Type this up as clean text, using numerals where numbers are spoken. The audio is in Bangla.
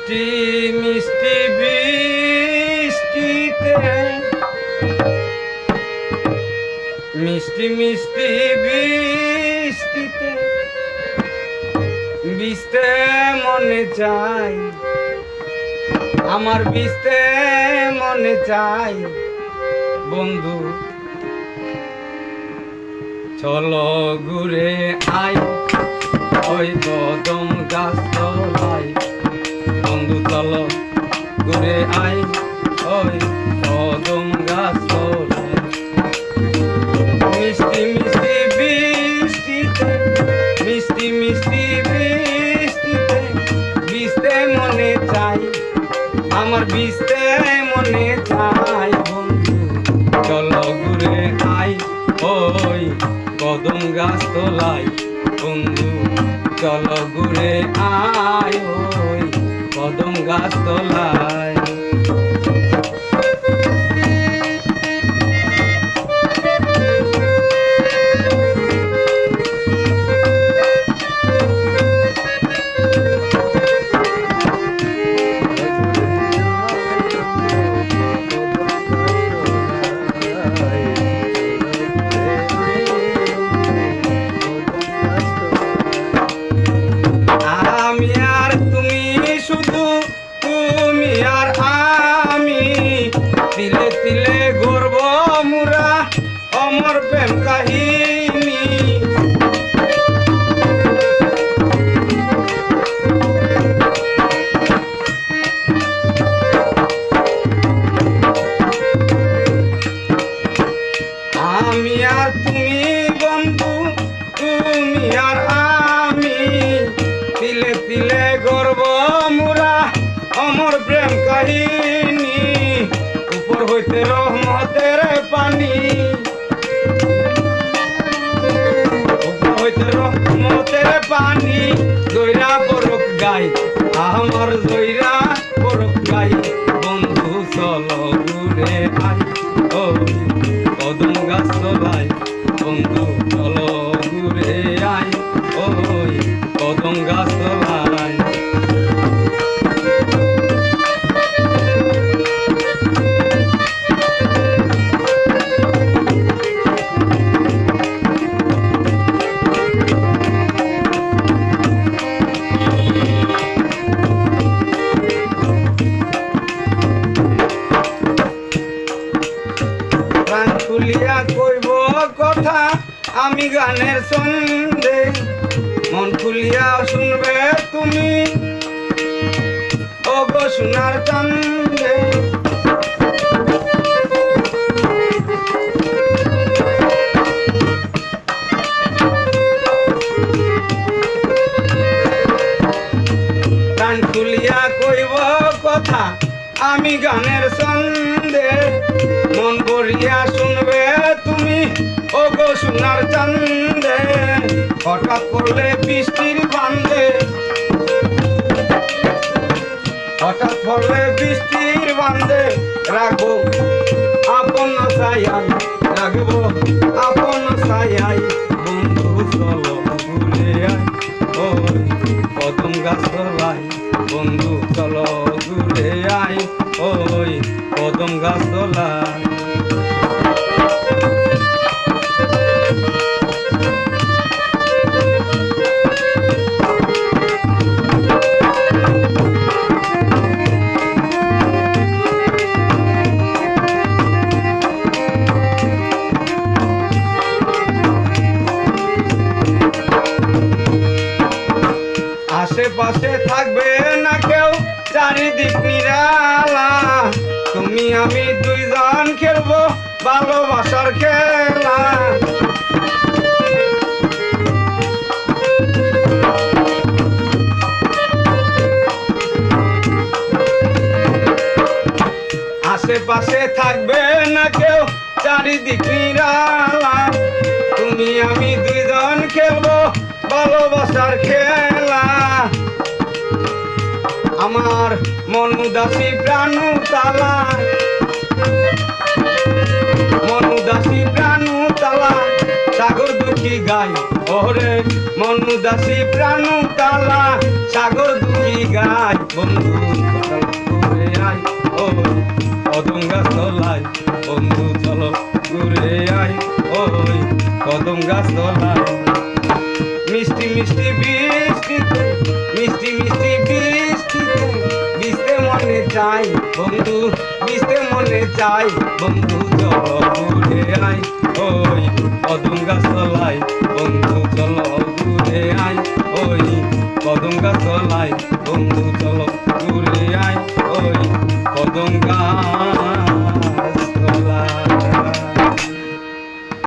মিষ্টি মিষ্টি বৃষ্টিতে মিষ্টি মিষ্টি বৃষ্টিতে ভিজতে মনে চাই, আমার ভিজতে মনে চাই বন্ধু। চলো ঘুরে আই ওই কদম গাছ তলায়, বন্ধু চলো ঘুরে আই ওই কদম গাছ তলায়। মিষ্টি মিষ্টি বৃষ্টিতে মিষ্টি মিষ্টি বৃষ্টিতে ভিজতে মনে চাই, আমার ভিজতে মনে চাই বন্ধু। চলো ঘুরে আই ওই কদম গাছ তলায়, বন্ধু চলো ঘুরে আয় ওই কদম গাছ তলায়। তিলে তিলে গর্ব মুরা অমর প্রেম কাহিনী, আমি আর তুমি বন্ধু, তুমি আর আমি, তিলে তিলে গর্ব মুরা অমর প্রেম কাহিনী। উপর হইতে রহমতের পানি, উপর হইতে রহমতের পানি জয়রা বরক গাই, আমার জয়রা বরক গাই। বন্ধু চলো ঘুরে আই ওই কদম গাছ তলায়, বন্ধু চলো ঘুরে আই ওই কদম গাছ তলায়। প্রাণ খুলিয়া কইব কথা আমি গানের ছন্দে, মন খুলিয়া শুনবে তুমি ও গো সোনার চান্দে। প্রাণ খুলিয়া কইব কথা আমি গানের ছন্দে, মন ভরিয়া শুনবে তুমি ও গো সোনার চান্দে। হঠাৎ করলে বৃষ্টির বান্ধে, হঠাৎ করলে বৃষ্টির বান্ধে রাখবো আপন ছায়াই, রাখবো আপন ছায়াই। বন্ধু চলো ঘুরে আয় ওই কদম গাছ তলায়, বন্ধু চলো ঘুরে আয় ওই কদম গাছ তলায়। আশেপাশে থাকবে না কেউ, চারিদিক নিরালা, তুমি আমি দুইজন খেলবো ভালোবাসার খেলা। আশেপাশে থাকবে না কেউ, চারিদিক নিরালা, তুমি আমি দুইজন খেলবো ভালোবাসার খেলা। আমার মন উদাসী প্রাণ তালা, মন উদাসী প্রাণ তালা, সাগর দুঃখী গাই ওরে মন উদাসী প্রাণ তালা, সাগর দুঃখী গাই। বন্ধু কদম গাছ তলায় মিষ্টি মিষ্টি বৃষ্টিতে মিষ্টি মিষ্টি বৃষ্টিতে ভিজতে মনে চাই বন্ধু ভিজতে মনে চাই বন্ধু চলো ঘুরে আয় ওই কদম গাছ তলায় বন্ধু চলো ঘুরে আয় ওই কদম গাছ তলায় বন্ধু চলো ঘুরে আয় ওই কদম গাছ